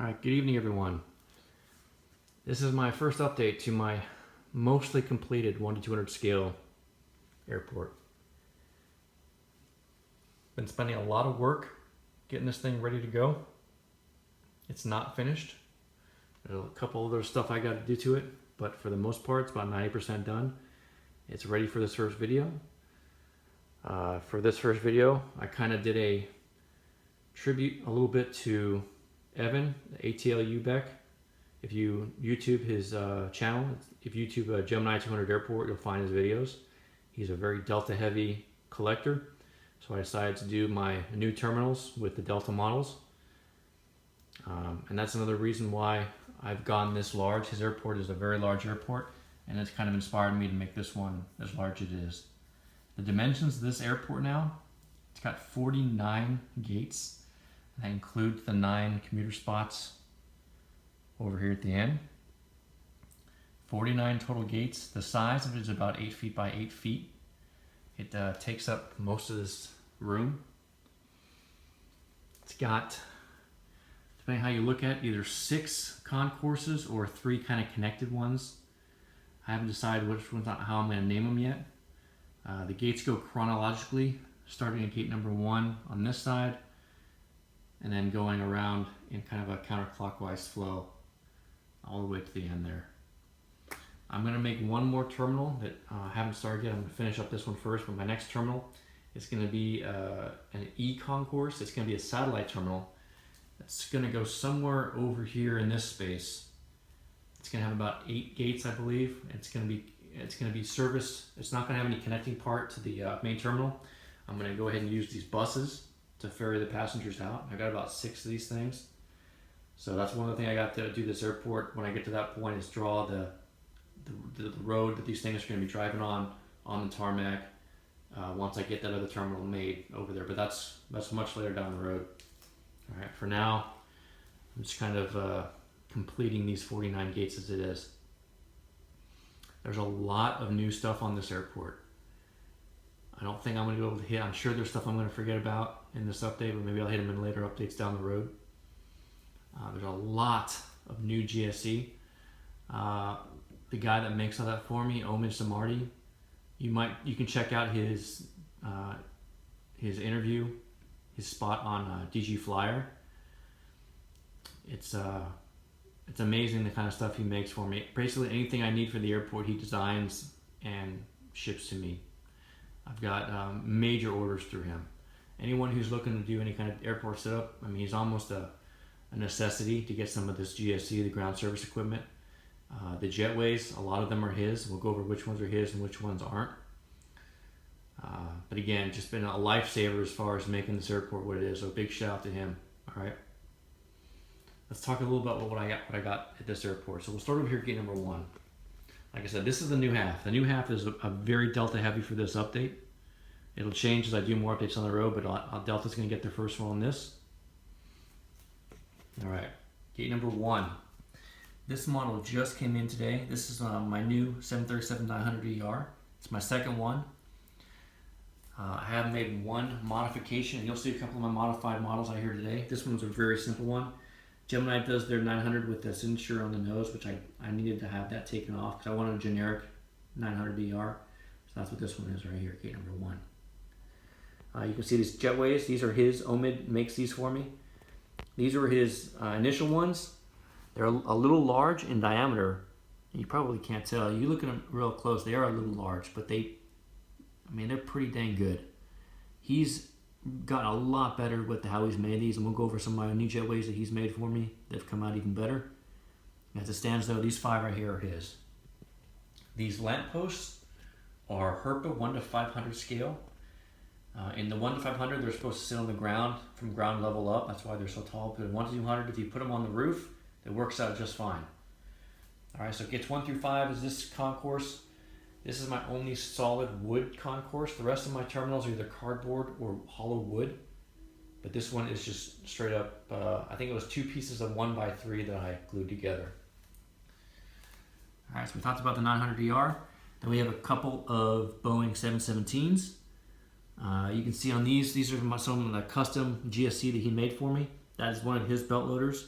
Alright, good evening everyone. This is my first update to my mostly completed 1 to 200 scale airport. Been spending a lot of work getting this thing ready to go. It's not finished. There's a couple other stuff I got to do to it, but for the most part it's about 90% done. It's ready for this first video. For this first video I kind of did a tribute a little bit to Evan, ATL UBEC. If you YouTube his channel, if you YouTube Gemini 200 Airport, you'll find his videos. He's a very Delta heavy collector, so I decided to do my new terminals with the Delta models. And that's another reason why I've gone this large. His airport is a very large airport, and it's kind of inspired me to make this one as large as it is. The dimensions of this airport now, it's got 49 gates. That includes the 9 commuter spots over here at the end. 49 total gates. The size of it is about 8 feet by 8 feet. It takes up most of this room. It's got, depending how you look at it, either 6 concourses or 3 kind of connected ones. I haven't decided which one's, not how I'm going to name them yet. The gates go chronologically, starting at gate number 1 on this side, and then going around in kind of a counterclockwise flow all the way to the end there. I'm going to make one more terminal that I haven't started yet. I'm going to finish up this one first, but my next terminal is going to be an E-concourse. It's going to be a satellite terminal. It's going to go somewhere over here in this space. It's going to have about 8 gates, I believe. It's going to be serviced. It's not going to have any connecting part to the main terminal. I'm going to go ahead and use these buses to ferry the passengers out. I got about 6 of these things. So that's one of the things I got to do this airport when I get to that point, is draw the road that these things are going to be driving on the tarmac once I get that other terminal made over there. But that's much later down the road. All right, for now, I'm just kind of completing these 49 gates as it is. There's a lot of new stuff on this airport. I don't think I'm going to be able to hit. I'm sure there's stuff I'm going to forget about in this update, but maybe I'll hit them in later updates down the road. There's a lot of new GSE. The guy that makes all that for me, Omid Samardi, you can check out his interview, his spot on DG Flyer. It's amazing the kind of stuff he makes for me. Basically anything I need for the airport, he designs and ships to me. I've got major orders through him. Anyone who's looking to do any kind of airport setup, I mean, he's almost a necessity to get some of this GSE, the ground service equipment. The jetways, a lot of them are his. We'll go over which ones are his and which ones aren't. But again, just been a lifesaver as far as making this airport what it is. So big shout out to him. All right. Let's talk a little about what I got at this airport. So we'll start over here at gate number 1. Like I said, this is the new half. The new half is a very Delta heavy for this update. It'll change as I do more updates on the road, but Delta's going to get their first one on this. All right, gate number 1. This model just came in today. This is my new 737-900ER. It's my second one. I have made one modification, and you'll see a couple of my modified models out here today. This one's a very simple one. Gemini does their 900 with the signature on the nose, which I needed to have that taken off because I wanted a generic 900ER. So that's what this one is right here, gate number 1. You can see these jetways. These are his. Omid makes these for me. These were his initial ones. They're a little large in diameter. You probably can't tell. You look at them real close, they are a little large, but they're pretty dang good. He's gotten a lot better with how he's made these, and we'll go over some of my new jetways that he's made for me. They've come out even better. As it stands though, these 5 right here are his. These lampposts are Herpa 1 to 500 scale. In the 1 to 500, they're supposed to sit on the ground from ground level up. That's why they're so tall. But in 1 to 200, if you put them on the roof, it works out just fine. All right, so gates 1 through 5 is this concourse. This is my only solid wood concourse. The rest of my terminals are either cardboard or hollow wood. But this one is just straight up, I think it was 2 pieces of 1x3 that I glued together. All right, so we talked about the 900ER. Then we have a couple of Boeing 717s. You can see on these are some of the custom GSC that he made for me. That is one of his belt loaders.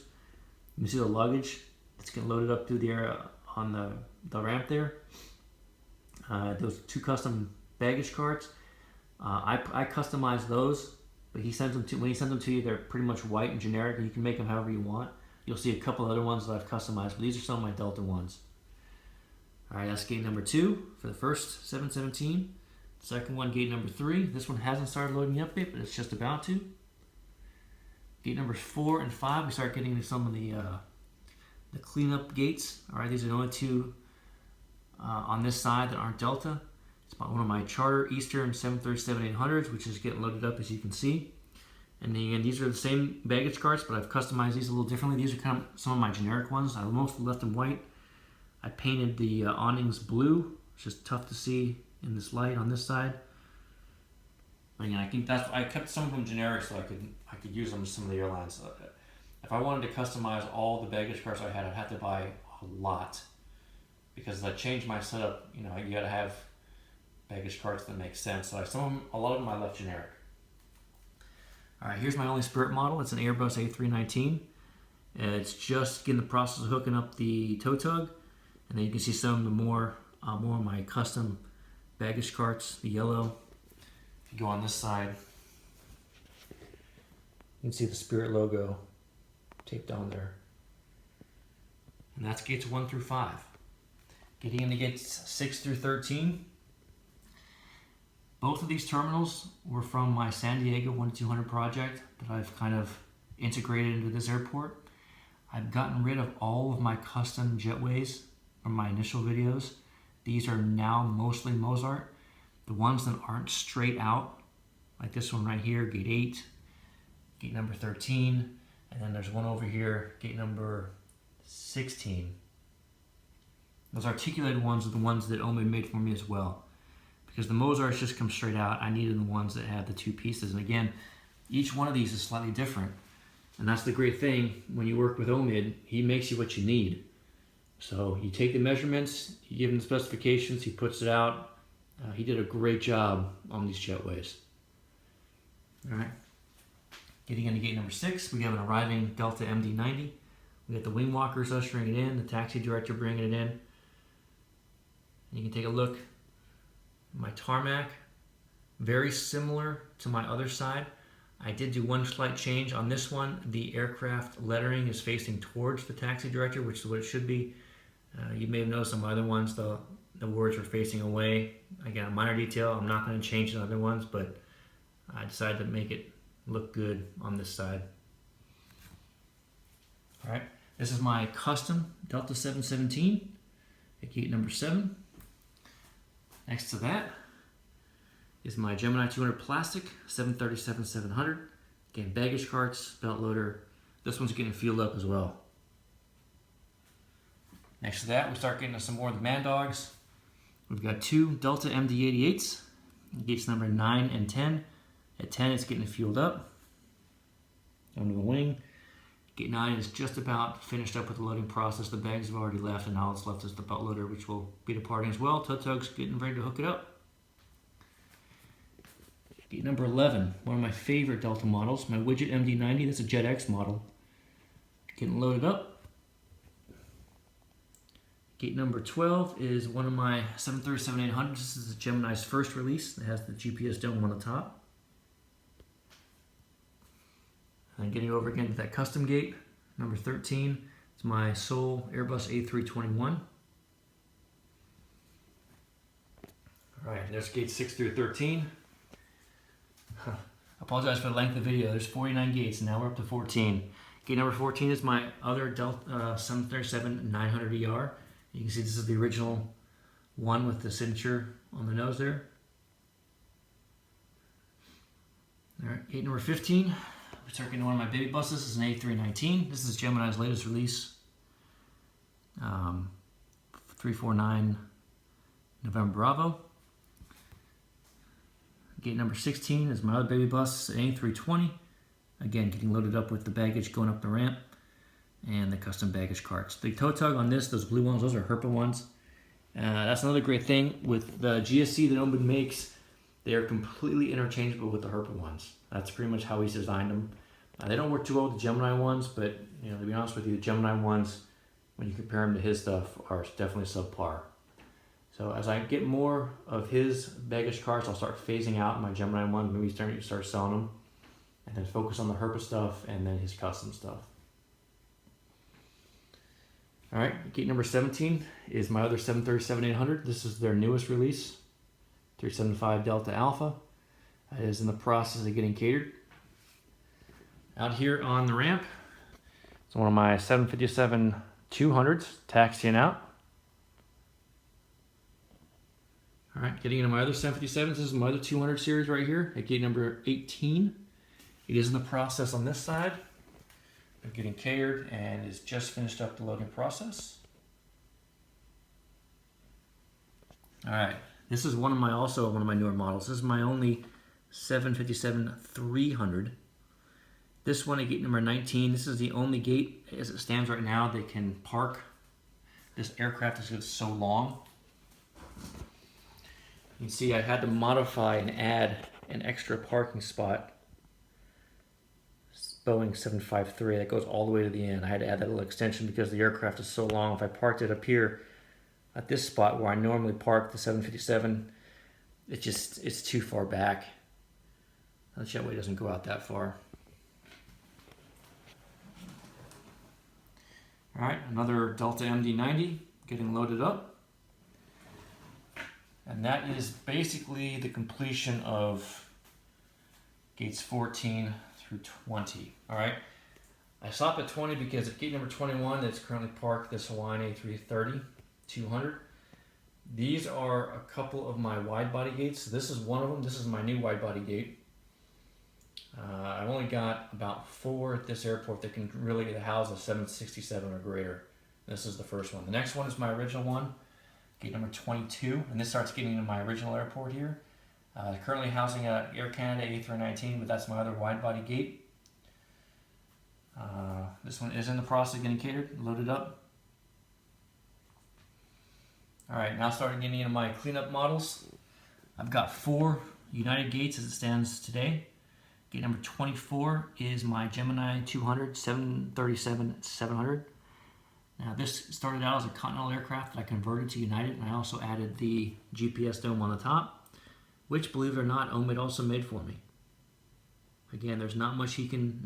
You can see the luggage that's getting loaded up through the air on the ramp there. Those 2 custom baggage carts. I customize those, but when he sends them to you, they're pretty much white and generic, and you can make them however you want. You'll see a couple other ones that I've customized, but these are some of my Delta ones. All right, that's gate number 2 for the first 717. Second one, gate number 3. This one hasn't started loading up yet, but it's just about to. Gate numbers 4 and 5, we start getting to some of the cleanup gates. All right, these are the only 2 on this side that aren't Delta. It's one of my charter Eastern 737-800s, which is getting loaded up, as you can see. And again, these are the same baggage carts, but I've customized these a little differently. These are kind of some of my generic ones. I mostly left them white. I painted the awnings blue. It's just tough to see in this light on this side. But again, I kept some of them generic so I could use them to some of the airlines. If I wanted to customize all the baggage carts I had, I'd have to buy a lot, because I changed my setup. You know, you got to have baggage carts that make sense. So a lot of them I left generic. All right, here's my only Spirit model. It's an Airbus A319. It's just getting the process of hooking up the tow tug, and then you can see some of the more of my custom baggage carts. The yellow. If you go on this side, you can see the Spirit logo taped on there. And that's gates 1 through 5. Getting into gates 6 through 13. Both of these terminals were from my San Diego 1-200 project that I've kind of integrated into this airport. I've gotten rid of all of my custom jetways from my initial videos. These are now mostly Mozart. The ones that aren't straight out, like this one right here, gate 8, gate number 13, and then there's one over here, gate number 16. Those articulated ones are the ones that Omid made for me as well. Because the Mozarts just come straight out, I needed the ones that have the 2 pieces. And again, each one of these is slightly different. And that's the great thing when you work with Omid, he makes you what you need. So you take the measurements, you give him the specifications, he puts it out. He did a great job on these jetways. All right. Getting into gate number 6, we have an arriving Delta MD-90. We got the wing walkers ushering it in, the taxi director bringing it in. And you can take a look. My tarmac, very similar to my other side. I did do one slight change on this one. The aircraft lettering is facing towards the taxi director, which is what it should be. You may have noticed on my other ones, the words were facing away. Again, a minor detail. I'm not going to change the other ones, but I decided to make it look good on this side. All right, this is my custom Delta 717 at gate number 7. Next to that is my Gemini 200 plastic 737-700. Again, baggage carts, belt loader. This one's getting fueled up as well. Next to that, we start getting into some more of the man dogs. We've got 2 Delta MD-88s, gates number 9 and 10. At 10, it's getting fueled up. Under the wing. Gate 9 is just about finished up with the loading process. The bags have already left, and all that's left is the belt loader, which will be departing as well. Tow tug's getting ready to hook it up. Gate number 11, one of my favorite Delta models, my Westjet MD-90. That's a Jet X model. Getting loaded up. Gate number 12 is one of my 737-800s. This is Gemini's first release. It has the GPS dome on the top. And getting over again to that custom gate, number 13. It's my Seoul Airbus A321. All right, there's gates 6 through 13. I apologize for the length of the video. There's 49 gates, and now we're up to 14. Gate number 14 is my other Delta 737-900ER. You can see this is the original one with the signature on the nose there. All right, gate number 15. We start getting one of my baby buses. This is an A319. This is Gemini's latest release. 349 November Bravo. Gate number 16 is my other baby bus, an A320. Again, getting loaded up with the baggage going up the ramp and the custom baggage carts. The tow tug on this, those blue ones, those are Herpa ones. That's another great thing with the GSC that Omid makes. They are completely interchangeable with the Herpa ones. That's pretty much how he's designed them. They don't work too well with the Gemini ones, but you know, to be honest with you, the Gemini ones, when you compare them to his stuff, are definitely subpar. So as I get more of his baggage carts, I'll start phasing out my Gemini ones, maybe start selling them, and then focus on the Herpa stuff and then his custom stuff. All right, gate number 17 is my other 737-800. This is their newest release, 375 Delta Alpha. It is in the process of getting catered. Out here on the ramp, it's one of my 757-200s taxiing out. All right, getting into my other 757s. This is my other 200 series right here at gate number 18. It is in the process on this side of getting catered and is just finished up the loading process. All right, this is also one of my newer models. This is my only 757-300. This one at gate number 19. This is the only gate as it stands right now that can park this aircraft is just so long. You can see I had to modify and add an extra parking spot. Boeing 753 that goes all the way to the end. I had to add that little extension because the aircraft is so long. If I parked it up here at this spot where I normally park the 757, it's too far back. The jetway doesn't go out that far. All right, another Delta MD-90 getting loaded up. And that is basically the completion of gates 14 through 20. All right, I stopped at 20 because at gate number 21 that's currently parked this Hawaiian A320-200. These are a couple of my wide body gates. This is one of them. This is my new wide body gate. I've only got about 4 at this airport that can really house a 767 or greater. This is the first one. The next one is my original one, gate number 22, and this starts getting into my original airport here. Currently housing a Air Canada A319, but that's my other wide body gate. This one is in the process of getting catered, loaded up. All right, now starting getting into my cleanup models. I've got 4 United gates as it stands today. Gate number 24 is my Gemini 200, 737-700. Now this started out as a Continental aircraft that I converted to United, and I also added the GPS dome on the top, which, believe it or not, Omid also made for me. Again, there's not much he can't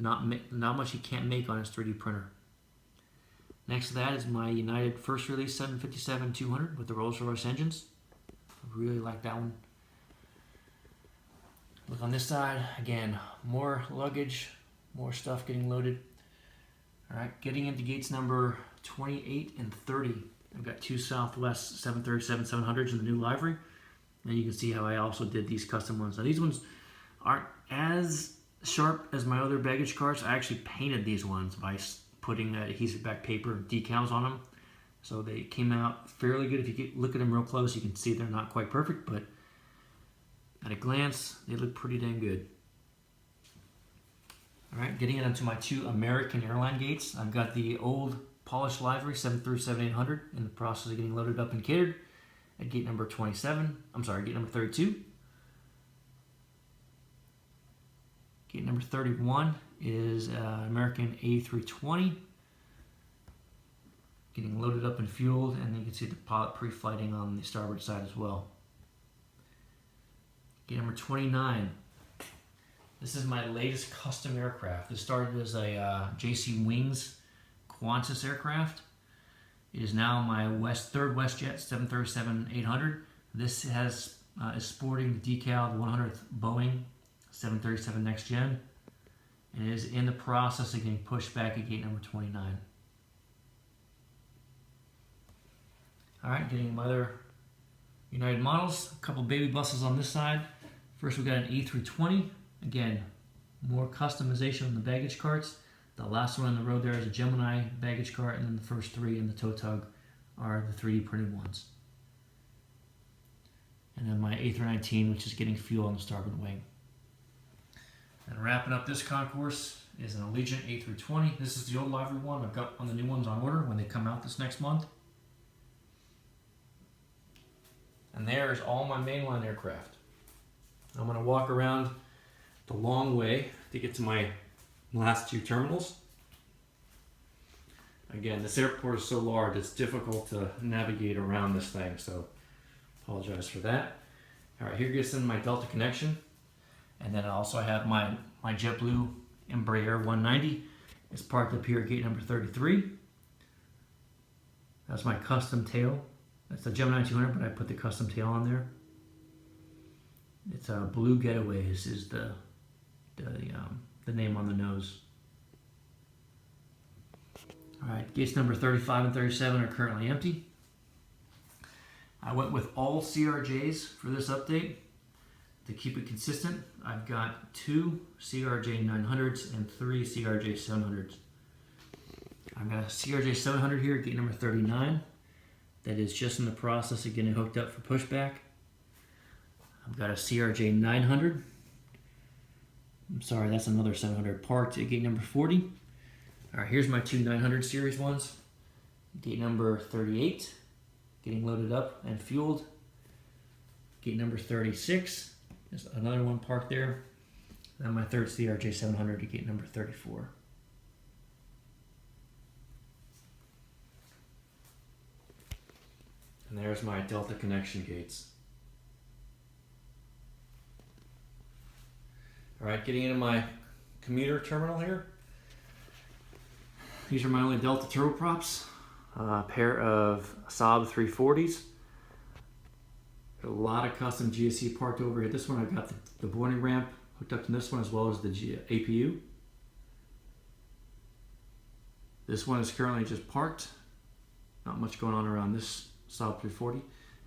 make on his 3D printer. Next to that is my United first release 757-200 with the Rolls-Royce engines. I really like that one. Look on this side, again, more luggage, more stuff getting loaded. All right, getting into gates number 28 and 30. I've got 2 Southwest 737-700s in the new livery. And you can see how I also did these custom ones. Now these ones aren't as sharp as my other baggage carts. I actually painted these ones by putting adhesive back paper decals on them. So they came out fairly good. If you look at them real close, you can see they're not quite perfect, but at a glance, they look pretty dang good. All right, getting into my 2 American Airline gates. I've got the old polished livery 737-800 in the process of getting loaded up and catered at gate number 32. Gate number 31 is American A320 getting loaded up and fueled, and you can see the pilot pre-flighting on the starboard side as well. Gate number 29. This is my latest custom aircraft. This started as a JC Wings Qantas aircraft. It is now my third WestJet 737-800. This is sporting the decal, the 100th Boeing 737 Next Gen, and it is in the process of getting pushed back at gate number 29. All right, getting my other United models. A couple baby buses on this side. First, we got an A320. Again, more customization on the baggage carts. The last one on the road there is a Gemini baggage cart, and then the first 3 in the tow tug are the 3D printed ones. And then my A319, which is getting fuel on the starboard wing. And wrapping up this concourse is an Allegiant A320. This is the old livery one. I've got on the new ones on order when they come out this next month. And there's all my mainline aircraft. I'm going to walk around the long way to get to my last two terminals. Again, this airport is so large, it's difficult to navigate around this thing, so apologize for that. All right, here gets in my Delta connection. And then I also have my JetBlue Embraer 190. It's parked up here at gate number 33. That's my custom tail. That's the Gemini 200, but I put the custom tail on there. It's Blue Getaways is the name on the nose. All right, gates number 35 and 37 are currently empty. I went with all CRJs for this update. To keep it consistent, I've got 2 CRJ 900s and 3 CRJ 700s. I've got a CRJ 700 here at gate number 39 that is just in the process of getting hooked up for pushback. I've got a CRJ 900. I'm sorry, that's another 700 parked at gate number 40. All right, here's my 2 900 series ones. Gate number 38, getting loaded up and fueled. Gate number 36. There's another one parked there. Then my third CRJ 700 to gate number 34. And there's my Delta connection gates. All right, getting into my commuter terminal here. These are my only Delta turboprops. A pair of Saab 340s. A lot of custom GSC parked over here. This one I've got the boarding ramp hooked up to this one as well as the APU. This one is currently just parked. Not much going on around this Saab 340.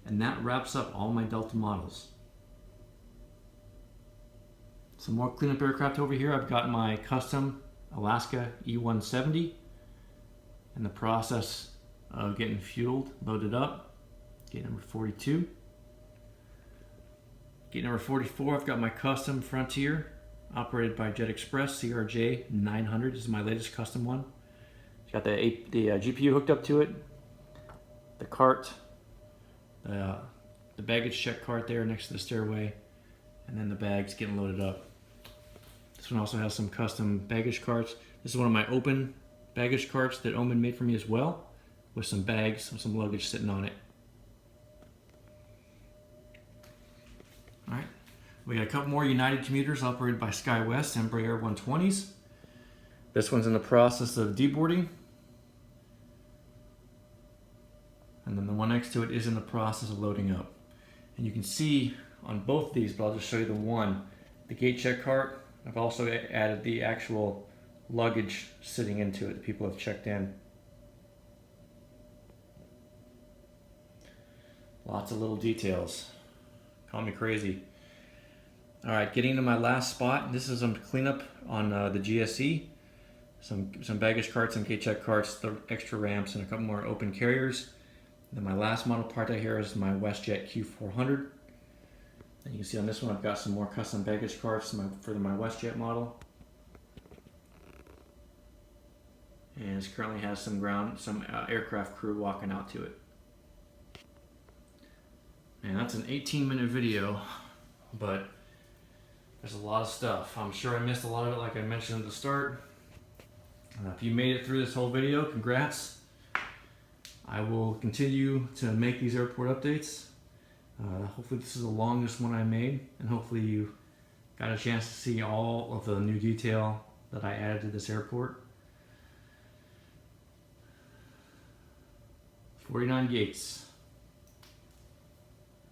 And that wraps up all my Delta models. Some more cleanup aircraft over here. I've got my custom Alaska E170 in the process of getting fueled, loaded up. Gate number 42. Gate number 44, I've got my custom Frontier, operated by Jet Express, CRJ 900. This is my latest custom one. It's got the GPU hooked up to it, the cart, the baggage check cart there next to the stairway, and then the bags getting loaded up. This one also has some custom baggage carts. This is one of my open baggage carts that Oman made for me as well, with some bags and some luggage sitting on it. All right, we got a couple more United commuters operated by SkyWest Embraer 120s. This one's in the process of deboarding. And then the one next to it is in the process of loading up. And you can see on both of these, but I'll just show you the one, the gate check cart. I've also added the actual luggage sitting into it that people have checked in. Lots of little details. Call me crazy. All right, getting to my last spot. This is some cleanup on the GSE. Some baggage carts, some gate check carts, the extra ramps, and a couple more open carriers. Then my last model part out here is my Westjet Q400. And you can see on this one I've got some more custom baggage carts for my Westjet model. And it currently has some aircraft crew walking out to it. Man, that's an 18-minute video, but there's a lot of stuff. I'm sure I missed a lot of it like I mentioned at the start. If you made it through this whole video, congrats. I will continue to make these airport updates. Hopefully this is the longest one I made, and hopefully you got a chance to see all of the new detail that I added to this airport. 49 gates.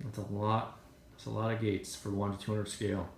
That's a lot of gates for 1 to 200 scale.